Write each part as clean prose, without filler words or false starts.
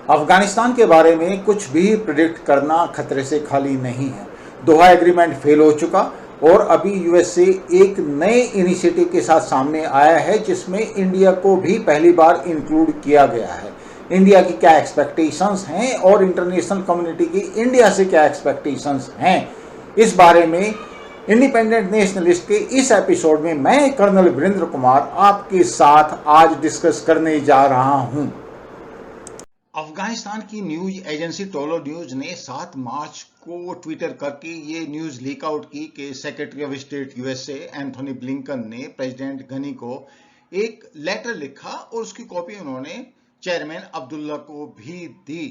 अफगानिस्तान के बारे में कुछ भी प्रिडिक्ट करना खतरे से खाली नहीं है। दोहा एग्रीमेंट फेल हो चुका और अभी यूएसए एक नए इनिशिएटिव के साथ सामने आया है जिसमें इंडिया को भी पहली बार इंक्लूड किया गया है। इंडिया की क्या एक्सपेक्टेशंस हैं और इंटरनेशनल कम्युनिटी की इंडिया से क्या एक्सपेक्टेशंस हैं, इस बारे में इंडिपेंडेंट नेशनलिस्ट के इस एपिसोड में मैं कर्नल वीरेंद्र कुमार आपके साथ आज डिस्कस करने जा रहा हूं। अफगानिस्तान की न्यूज एजेंसी टोलो न्यूज ने 7 मार्च को ट्विटर करके ये न्यूज लीक आउट की कि secretary of state USA Anthony Blinken ने प्रेसिडेंट गनी को एक लेटर लिखा और उसकी कॉपी उन्होंने चेयरमैन अब्दुल्ला को भी दी।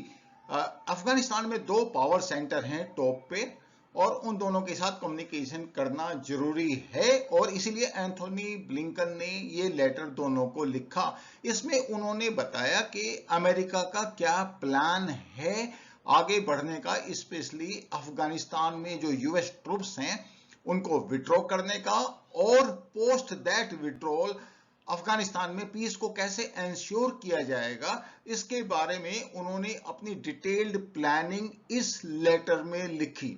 अफगानिस्तान में 2 पावर सेंटर हैं टॉप पे और उन दोनों के साथ कम्युनिकेशन करना जरूरी है और इसीलिए एंथोनी ब्लिंकन ने ये लेटर दोनों को लिखा। इसमें उन्होंने बताया कि अमेरिका का क्या प्लान है आगे बढ़ने का, स्पेशली अफगानिस्तान में जो यूएस ट्रूप्स हैं उनको विड्रॉ करने का और पोस्ट दैट विड्रॉल अफगानिस्तान में पीस को कैसे एंश्योर किया जाएगा, इसके बारे में उन्होंने अपनी डिटेल्ड प्लानिंग इस लेटर में लिखी।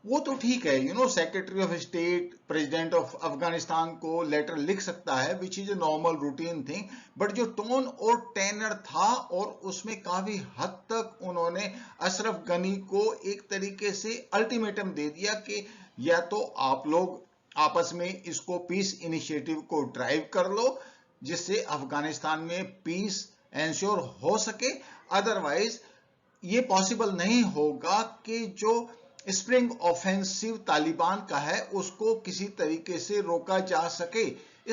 वो तो ठीक है, secretary of state president of Afghanistan को लेटर लिख सकता है, विच is a normal routine thing, but जो टोन और टेनर था और उसमें काफी हद तक उन्होंने अशरफ गनी को एक तरीके से अल्टीमेटम दे दिया कि या तो आप लोग आपस में इसको पीस इनिशिएटिव को ड्राइव कर लो जिससे अफगानिस्तान में पीस एंश्योर हो सके, अदरवाइज ये पॉसिबल नहीं होगा कि जो स्प्रिंग ऑफेंसिव तालिबान का है उसको किसी तरीके से रोका जा सके।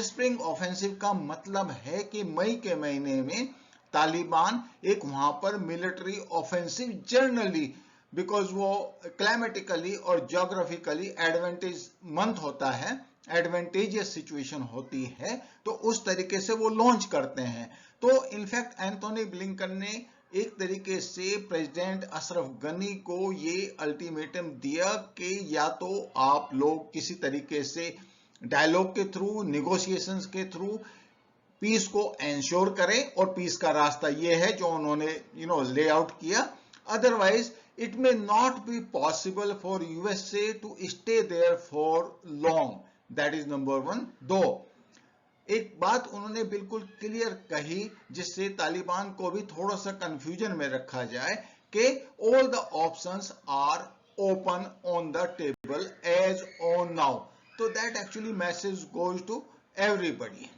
स्प्रिंग ऑफेंसिव का मतलब है कि मई के महीने में तालिबान एक वहां पर मिलिट्री ऑफेंसिव जनरली, बिकॉज वो क्लाइमेटिकली और ज्योग्राफिकली एडवांटेज मंथ होता है, एडवांटेजियस सिचुएशन होती है, तो उस तरीके से वो लॉन्च करते हैं। तो इनफैक्ट एंथोनी ब्लिंकन ने एक तरीके से प्रेसिडेंट अशरफ गनी को ये अल्टीमेटम दिया कि या तो आप लोग किसी तरीके से डायलॉग के थ्रू, निगोशिएशंस के थ्रू पीस को एंश्योर करें और पीस का रास्ता ये है जो उन्होंने ले आउट किया, otherwise it may not be possible for USA to stay there for long. That is number 1। 2, एक बात उन्होंने बिल्कुल क्लियर कही जिससे तालिबान को भी थोड़ा सा कंफ्यूजन में रखा जाए कि all the options are open on the table as on now. तो that actually message goes to everybody.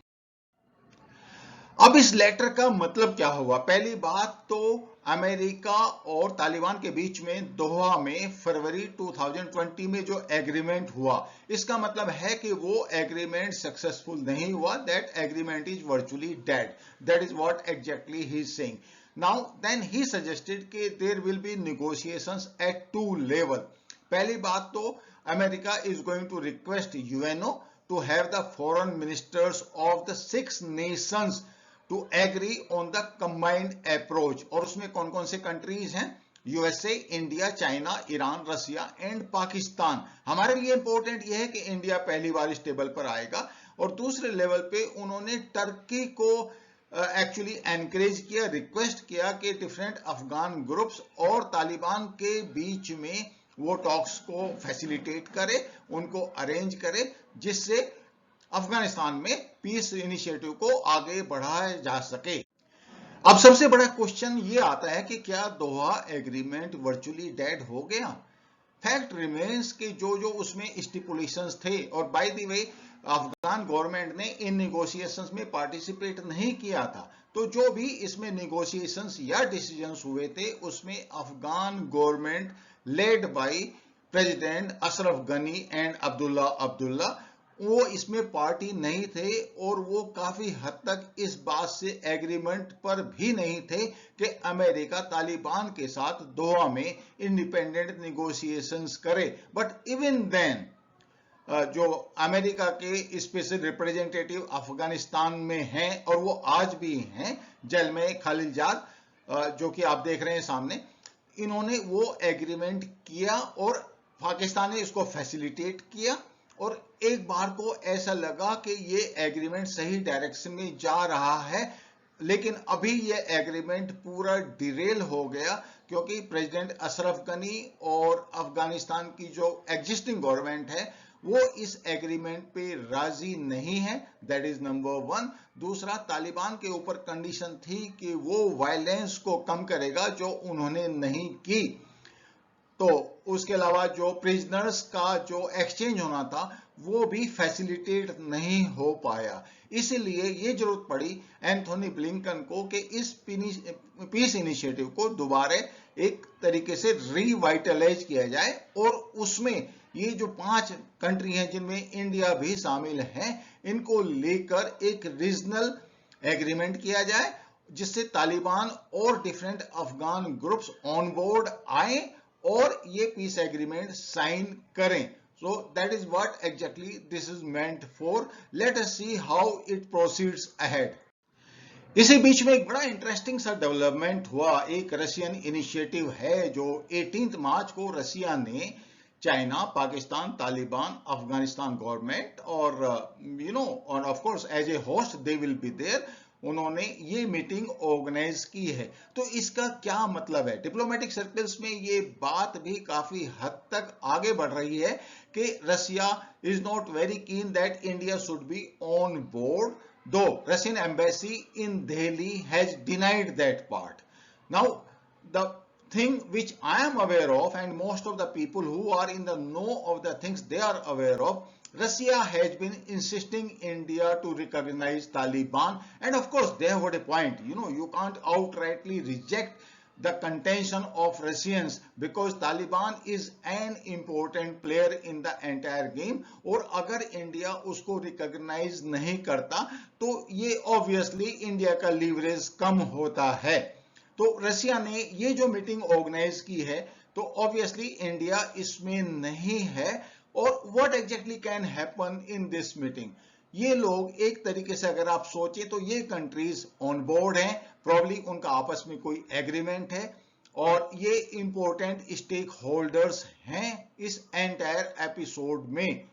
अब इस लेटर का मतलब क्या हुआ? पहली बात तो अमेरिका और तालिबान के बीच में दोहा में फरवरी 2020 में जो एग्रीमेंट हुआ, इसका मतलब है कि वो एग्रीमेंट सक्सेसफुल नहीं हुआ। That agreement is virtually dead. That is what exactly he is saying. Now then he suggested कि there will be negotiations at 2 level. पहली बात तो America is going to request UNO to have the foreign ministers of the 6 nations to agree on the combined approach. और उसमें कौन कौन से countries हैं? USA, India, China, Iran, Russia and Pakistan. हमारे लिए इंपॉर्टेंट यह है कि इंडिया पहली बार इस टेबल पर आएगा। और दूसरे लेवल पे उन्होंने टर्की को एक्चुअली एनकरेज किया, रिक्वेस्ट किया कि डिफरेंट अफगान ग्रुप्स और तालिबान के बीच में वो टॉक्स को फैसिलिटेट करे, उनको अरेंज करे, जिससे अफगानिस्तान में पीस इनिशिएटिव को आगे बढ़ाया जा सके। अब सबसे बड़ा क्वेश्चन ये आता है कि क्या दोहा एग्रीमेंट वर्चुअली डेड हो गया? फैक्ट रिमेन्स कि जो जो उसमें स्टिपुलेशंस थे, और by the way Afghan government ने इन नेगोशिएशंस में पार्टिसिपेट नहीं किया था, तो जो भी इसमें नेगोशिएशंस या डिसीजंस हुए थे उसमें Afghan government led by president Ashraf Ghani and Abdullah वो इसमें पार्टी नहीं थे और वो काफी हद तक इस बात से एग्रीमेंट पर भी नहीं थे कि अमेरिका तालिबान के साथ दोहा में इंडिपेंडेंट नेगोशिएशंस करे। बट इवन देन जो अमेरिका के स्पेशल रिप्रेजेंटेटिव अफगानिस्तान में हैं और वो आज भी हैं, जलमे खलीलजाद, जो कि आप देख रहे हैं सामने, इन्होंने वो एग्रीमेंट किया और पाकिस्तान ने इसको फैसिलिटेट किया। और एक बार को ऐसा लगा कि ये एग्रीमेंट सही डायरेक्शन में जा रहा है, लेकिन अभी ये एग्रीमेंट पूरा डिरेल हो गया क्योंकि प्रेसिडेंट अशरफ गनी और अफगानिस्तान की जो एग्जिस्टिंग गवर्नमेंट है वो इस एग्रीमेंट पे राजी नहीं है। That is number one. दूसरा, तालिबान के ऊपर कंडीशन थी कि वो वायलेंस को कम करेगा, जो उन्होंने नहीं की। तो उसके अलावा जो प्रिजनर्स का जो एक्सचेंज होना था वो भी फैसिलिटेट नहीं हो पाया। इसलिए ये जरूरत पड़ी एंथोनी ब्लिंकन को कि इस पीस इनिशिएटिव को दोबारा एक तरीके से रिवाइटलाइज किया जाए और उसमें ये जो 5 कंट्री हैं जिनमें इंडिया भी शामिल है, इनको लेकर एक रीजनल एग्रीमेंट किया जाए जिससे तालिबान और different Afghan groups on board आए और ये पीस एग्रीमेंट साइन करें। So that is what exactly this is meant for. Let us see how it proceeds ahead. इसी बीच में एक बड़ा इंटरेस्टिंग सा डेवलपमेंट हुआ। एक रशियन इनिशिएटिव है जो 18 मार्च को रसिया ने चाइना, पाकिस्तान, तालिबान, अफगानिस्तान गवर्नमेंट और और of course as a host they will be there, उन्होंने ये मीटिंग ऑर्गेनाइज की है। तो इसका क्या मतलब है? डिप्लोमेटिक सर्कल्स में ये बात भी काफी हद तक आगे बढ़ रही है कि Russia is not very keen that India should be on board, though Russian embassy in Delhi has denied that part. Now the thing which I am aware of, and most of the people who are in the know of the things they are aware of, Russia has been insisting India to recognize Taliban, and of course they have got a point. You can't outrightly reject the contention of Russians because Taliban is an important player in the entire game, और अगर India उसको recognise नहीं करता तो ये obviously India का leverage कम होता है। तो रसिया ने ये जो मीटिंग ऑर्गेनाइज की है तो ऑब्वियसली इंडिया इसमें नहीं है। और what exactly can happen in this meeting, ये लोग एक तरीके से अगर आप सोचे तो ये कंट्रीज ऑन बोर्ड हैं, प्रॉब्ली उनका आपस में कोई एग्रीमेंट है और ये इंपॉर्टेंट स्टेक होल्डर्स हैं इस एंटायर एपिसोड में।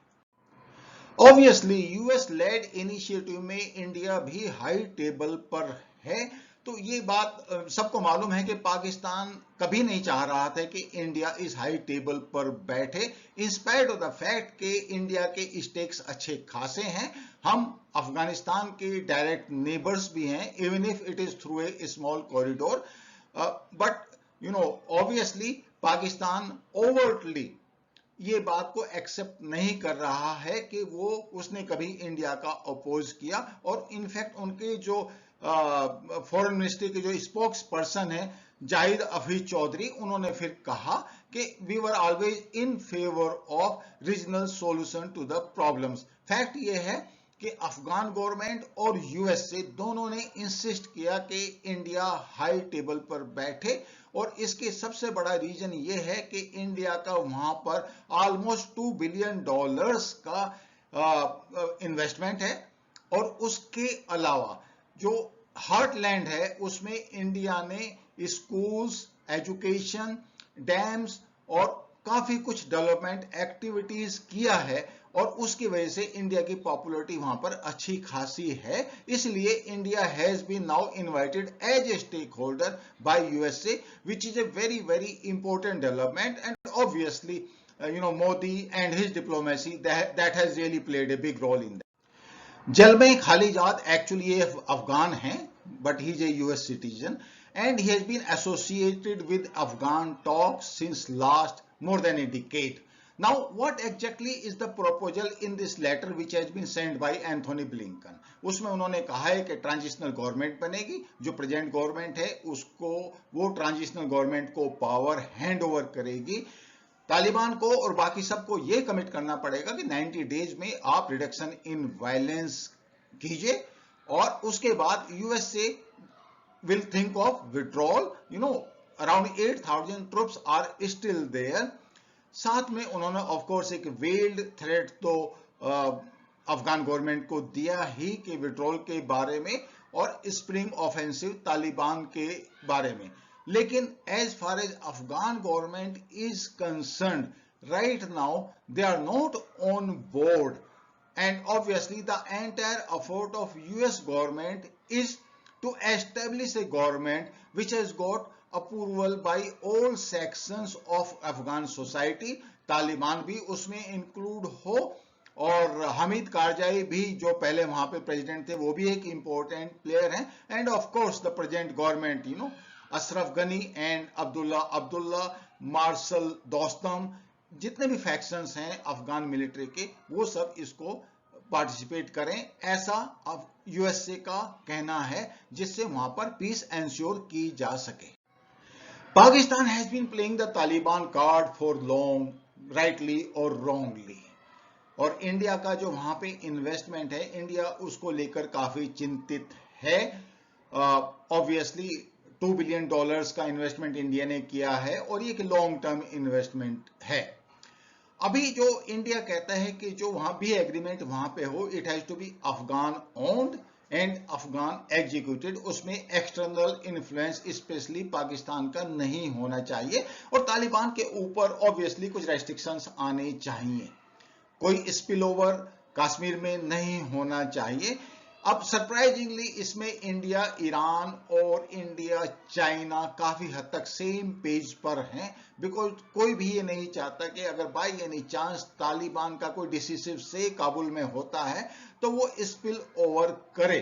ऑब्वियसली यूएस लेड इनिशिएटिव में इंडिया भी हाई टेबल पर है। तो ये बात सबको मालूम है कि पाकिस्तान कभी नहीं चाह रहा था कि इंडिया इस हाई टेबल पर बैठे, इंस्पाइट ऑफ द फैक्ट कि इंडिया के स्टेक्स अच्छे खासे हैं। हम अफगानिस्तान के डायरेक्ट नेबर्स भी हैं, even if it is through a small corridor, but obviously Pakistan overtly ये बात को एक्सेप्ट नहीं कर रहा है कि उसने कभी इंडिया का अपोज किया। और इनफैक्ट उनके जो फॉरेन मिनिस्ट्री के जो स्पोक्स पर्सन है जाहिद हफीज चौधरी, उन्होंने फिर कहा कि we were always in favour of regional solution to the problems. Fact ये है कि अफगान गवर्नमेंट और यूएसए दोनों ने इंसिस्ट किया कि इंडिया हाई टेबल पर बैठे, और इसके सबसे बड़ा रीजन ये है कि इंडिया का वहां पर ऑलमोस्ट $2 बिलियन का इन्वेस्टमेंट है। और उसके अलावा जो हार्टलैंड है उसमें इंडिया ने स्कूल्स, एजुकेशन, डैम्स और काफी कुछ डेवलपमेंट एक्टिविटीज किया है, और उसकी वजह से इंडिया की पॉपुलैरिटी वहां पर अच्छी खासी है। इसलिए India has been now invited as a stake holder by USA, which is a very very important development. And obviously Modi and his diplomacy that has really played a big role in that. Zalmay Khalilzad actually ये अफगान हैं, but he is a US citizen and he has been associated with Afghan talks since last more than a decade. Now, what exactly is the proposal in this letter which has been sent by Anthony Blinken? उसमें उन्होंने कहा है कि transitional government बनेगी, जो present government है उसको वो ट्रांजिशनल गवर्नमेंट को पावर हैंड ओवर करेगी। तालिबान को और बाकी सबको ये कमिट करना पड़ेगा कि 90 डेज में आप रिडक्शन इन वायलेंस कीजिए, और उसके बाद USA will think of withdrawal. Around 8,000 troops are still there. साथ में उन्होंने ऑफ कोर्स एक वेल्ड थ्रेट तो अफगान गवर्नमेंट को दिया ही कि विड्रॉल के बारे में और स्प्रिंग ऑफेंसिव तालिबान के बारे में। लेकिन as far as Afghan government is concerned, right now they are not on board, and obviously the entire effort of US government is to establish a government which has got approval by all sections of Afghan society. Taliban भी उसमें include हो और हमीद कारजाई भी जो पहले वहां पे president थे वो भी एक इंपॉर्टेंट प्लेयर हैं, and of course the present government, you know, Ashraf Ghani and Abdullah marshal Dostum, जितने भी फैक्शंस हैं अफगान मिलिट्री के, वो सब इसको पार्टिसिपेट करें, ऐसा अब यूएसए का कहना है, जिससे वहां पर पीस एंश्योर की जा सके। Pakistan has been playing the Taliban card for long, rightly और रॉन्गली, और इंडिया का जो वहां पे इन्वेस्टमेंट है, इंडिया उसको लेकर काफी चिंतित है। ऑब्वियसली $2 बिलियन का इन्वेस्टमेंट इंडिया ने किया है और ये एक लॉन्ग टर्म इन्वेस्टमेंट है। अभी जो इंडिया कहता है कि जो वहां भी एग्रीमेंट वहां पे हो, it has to be Afghan owned and Afghan executed, उसमें एक्सटर्नल इन्फ्लुएंस स्पेशली पाकिस्तान का नहीं होना चाहिए, और तालिबान के ऊपर ऑब्वियसली कुछ रेस्ट्रिक्शंस आने चाहिए, कोई स्पिल ओवर कश्मीर में नहीं होना चाहिए। अब सरप्राइजिंगली इसमें इंडिया, ईरान और इंडिया, चाइना काफी हद तक सेम पेज पर हैं, बिकॉज कोई भी ये नहीं चाहता कि अगर बाय एनी चांस तालिबान का कोई डिसिसिव से काबुल में होता है तो वो स्पिल ओवर करे।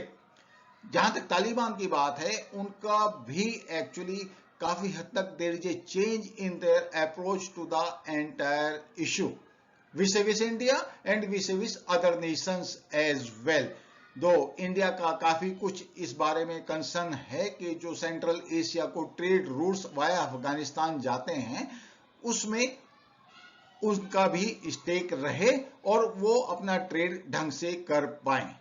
जहां तक तालिबान की बात है, उनका भी एक्चुअली काफी हद तक there is a change in their approach to the entire issue vis-a-vis India and vis-a-vis other nations as well. Though India का काफी कुछ इस बारे में कंसर्न है कि जो सेंट्रल एशिया को ट्रेड रूट्स वाया अफगानिस्तान जाते हैं, उसमें उनका भी स्टेक रहे और वो अपना ट्रेड ढंग से कर पाए।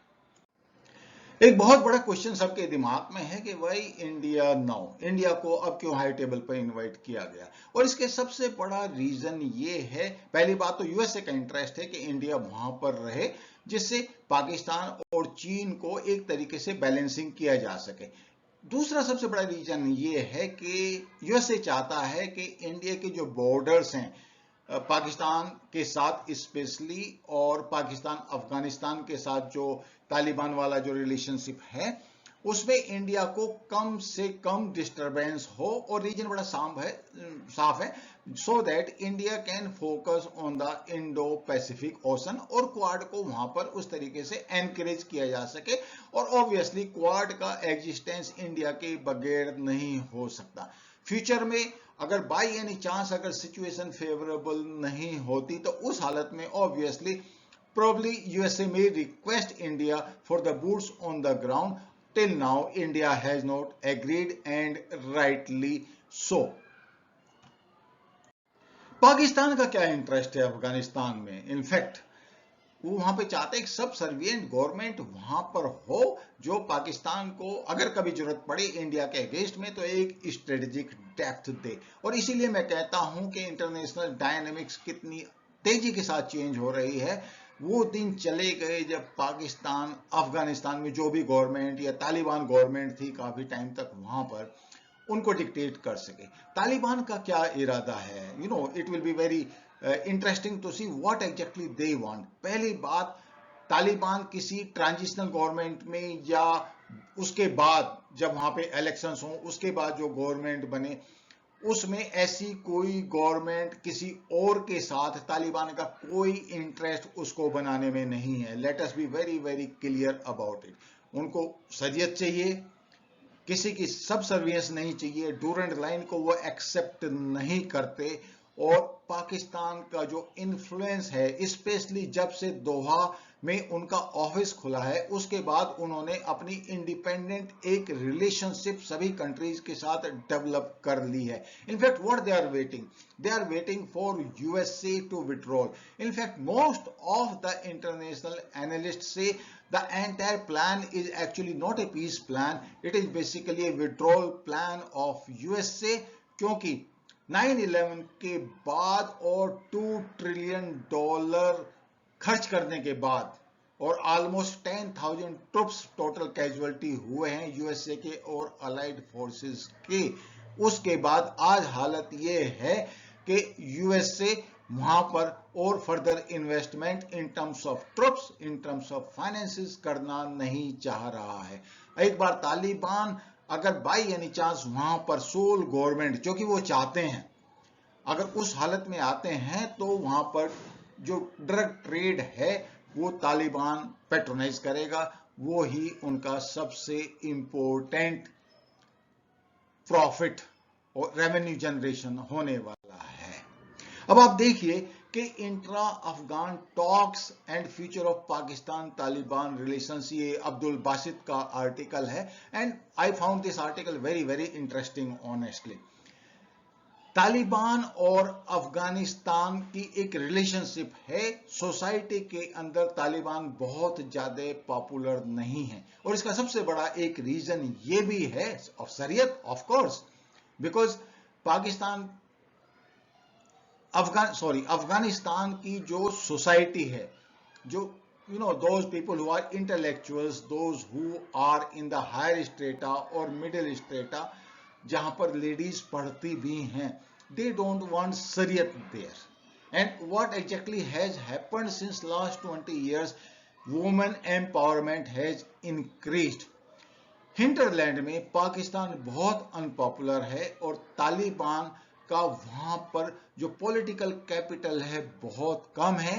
एक बहुत बड़ा क्वेश्चन सबके दिमाग में है कि भाई इंडिया नाउ, इंडिया को अब क्यों हाई टेबल पर इनवाइट किया गया, और इसके सबसे बड़ा रीजन ये है, पहली बात तो यूएसए का इंटरेस्ट है कि इंडिया वहां पर रहे, जिससे पाकिस्तान और चीन को एक तरीके से बैलेंसिंग किया जा सके। दूसरा सबसे बड़ा रीजन ये है कि यूएसए चाहता है कि इंडिया के जो बॉर्डर्स हैं पाकिस्तान के साथ स्पेशली, और पाकिस्तान अफगानिस्तान के साथ जो तालिबान वाला जो रिलेशनशिप है, उसमें इंडिया को कम से कम डिस्टरबेंस हो, और रीजन बड़ा साफ है, so that India can focus on the Indo Pacific ocean, और क्वाड को वहां पर उस तरीके से एनकरेज किया जा सके। और ऑब्वियसली क्वाड का एग्जिस्टेंस इंडिया के बगैर नहीं हो सकता। फ्यूचर में अगर बाय एनी चांस अगर सिचुएशन फेवरेबल नहीं होती, तो उस हालत में obviously probably USA may request India for the boots on the ground. Till now India has not agreed, and rightly so. Pakistan का क्या इंटरेस्ट है अफगानिस्तान में? इनफैक्ट वो वहां पे चाहते हैं सब सर्विएंट गवर्नमेंट वहां पर हो, जो पाकिस्तान को अगर कभी जरूरत पड़े इंडिया के अगेंस्ट में तो एक स्ट्रेटेजिक डेप्थ दे। और इसीलिए मैं कहता हूं कि इंटरनेशनल डायनेमिक्स कितनी तेजी के साथ चेंज हो रही है। वो दिन चले गए जब पाकिस्तान अफगानिस्तान में जो भी गवर्नमेंट या तालिबान गवर्नमेंट थी काफी टाइम तक वहां पर, उनको डिक्टेट कर सके। तालिबान का क्या इरादा है? You know, it will be very interesting to see what exactly they want. पहली बात, तालिबान किसी ट्रांजिशनल गवर्नमेंट में या उसके बाद जब वहां पे इलेक्शंस हों, उसके बाद जो गवर्नमेंट बने, उसमें ऐसी कोई गवर्नमेंट किसी और के साथ तालिबान का कोई इंटरेस्ट उसको बनाने में नहीं है। Let us be very very clear about it. उनको शरीयत चाहिए, किसी की सब सर्वियंस नहीं चाहिए, डूरेंट लाइन को वो एक्सेप्ट नहीं करते, और पाकिस्तान का जो इन्फ्लुएंस है, स्पेशली जब से दोहा में उनका ऑफिस खुला है, उसके बाद उन्होंने अपनी इंडिपेंडेंट एक रिलेशनशिप सभी कंट्रीज के साथ डेवलप कर ली है। In fact what they are waiting for USA to withdraw. In fact most of the international analyst say the entire plan is actually not a peace plan, it is basically a withdrawal plan of USA, क्योंकि 9/11 के बाद और $2 trillion खर्च करने के बाद और almost 10,000 troops total casualty हुए हैं यूएसए के और अलाइड फोर्सेस के, उसके बाद आज हालत ये है कि यूएसए वहां पर और further investment in terms of troops, in terms of finances करना नहीं चाह रहा है। एक बार तालिबान अगर बाई एनी चांस वहां पर सोल गवर्नमेंट जो कि वो चाहते हैं, अगर उस हालत में आते हैं तो वहां पर जो ड्रग ट्रेड है वो तालिबान पेट्रोनाइज करेगा, वो ही उनका सबसे इंपॉर्टेंट प्रॉफिट और रेवेन्यू जनरेशन होने वाला है। अब आप देखिए कि intra Afghan talks and future of Pakistan Taliban relations, ये अब्दुल बासित का आर्टिकल है and I found this article very very interesting honestly. Taliban और अफगानिस्तान की एक रिलेशनशिप है। सोसाइटी के अंदर तालिबान बहुत ज्यादा पॉपुलर नहीं है और इसका सबसे बड़ा एक रीजन ये भी है अक्सरियत, of course, because Pakistan Afghanistan की जो सोसाइटी है, जो those people who are intellectuals, those who are in the higher strata or middle strata, जहां पर लेडीज पढ़ती भी हैं, they don't want शरीयत there. And what exactly has happened since last 20 years, women empowerment has increased. Hinterland में पाकिस्तान बहुत unpopular है और तालिबान का वहां पर जो पॉलिटिकल कैपिटल है बहुत कम है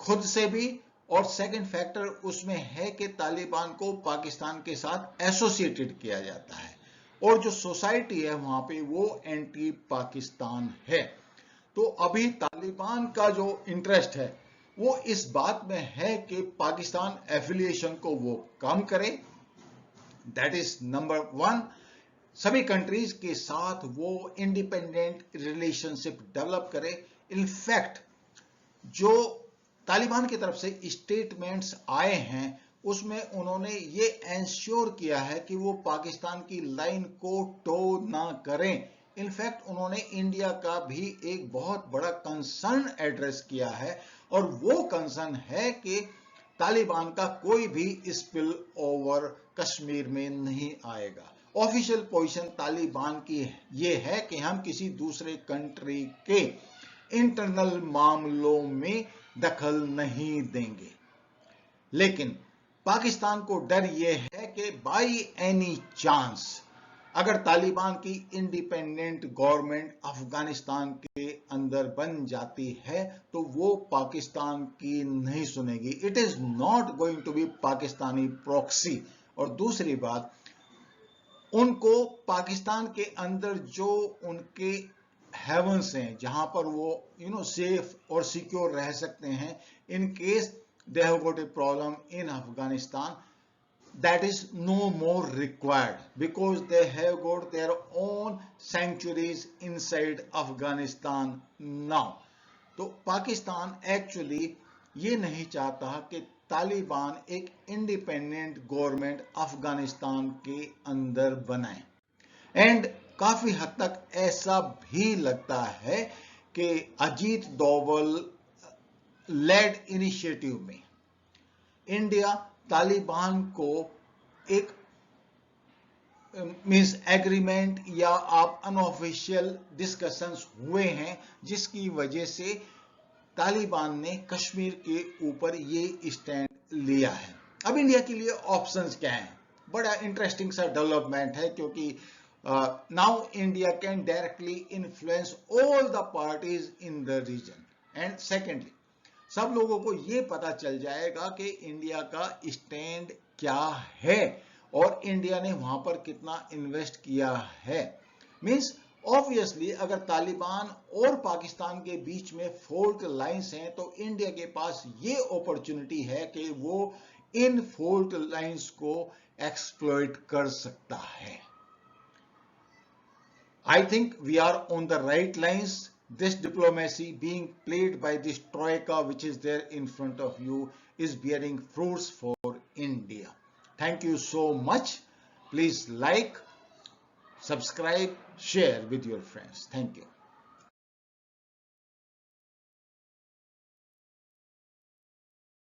खुद से भी, और सेकंड फैक्टर उसमें है कि तालिबान को पाकिस्तान के साथ एसोसिएटेड किया जाता है और जो सोसाइटी है वहां पे वो एंटी पाकिस्तान है। तो अभी तालिबान का जो इंटरेस्ट है वो इस बात में है कि पाकिस्तान एफिलिएशन को वो कम करे, दैट इज नंबर वन। सभी कंट्रीज के साथ वो इंडिपेंडेंट रिलेशनशिप डेवलप करे। इनफैक्ट जो तालिबान की तरफ से स्टेटमेंट्स आए हैं उसमें उन्होंने ये एंश्योर किया है कि वो पाकिस्तान की लाइन को टो ना करें। इनफैक्ट उन्होंने इंडिया का भी एक बहुत बड़ा कंसर्न एड्रेस किया है और वो कंसर्न है कि तालिबान का कोई भी स्पिल ओवर कश्मीर में नहीं आएगा। ऑफिशियल पोजीशन तालिबान की ये है कि हम किसी दूसरे कंट्री के इंटरनल मामलों में दखल नहीं देंगे, लेकिन पाकिस्तान को डर यह है कि बाई एनी चांस अगर तालिबान की इंडिपेंडेंट गवर्नमेंट अफगानिस्तान के अंदर बन जाती है तो वो पाकिस्तान की नहीं सुनेगी। It is not going to be Pakistani proxy. और दूसरी बात, उनको पाकिस्तान के अंदर जो उनके हेवंस हैं जहां पर वो सेफ और सिक्योर रह सकते हैं, in case they have got a problem in Afghanistan, that is no more required because they have got their own sanctuaries inside Afghanistan now. तो पाकिस्तान एक्चुअली ये नहीं चाहता कि तालिबान एक इंडिपेंडेंट गवर्नमेंट अफगानिस्तान के अंदर बनाए एंड काफी हद तक ऐसा भी लगता है कि अजीत डोवल लेड इनिशिएटिव में इंडिया तालिबान को एक मींस एग्रीमेंट या आप अनऑफिशियल डिस्कशंस हुए हैं जिसकी वजह से तालिबान ने कश्मीर के ऊपर ये स्टैंड लिया है। अब इंडिया के लिए ऑप्शंस क्या हैं? बड़ा इंटरेस्टिंग सा डेवलपमेंट है क्योंकि now India can directly influence all the parties in the region and secondly सब लोगों को ये पता चल जाएगा कि इंडिया का स्टैंड क्या है और इंडिया ने वहां पर कितना इन्वेस्ट किया है। मींस ऑब्वियसली अगर तालिबान और पाकिस्तान के बीच में फॉल्ट लाइंस हैं तो इंडिया के पास ये अपॉर्चुनिटी है कि वो इन फॉल्ट लाइंस को एक्सप्लॉइट कर सकता है। I think we are on the right lines. This diplomacy being played by this troika which is there in front of you is bearing fruits for India. Thank you so much. Please like, subscribe, share with your friends. Thank you.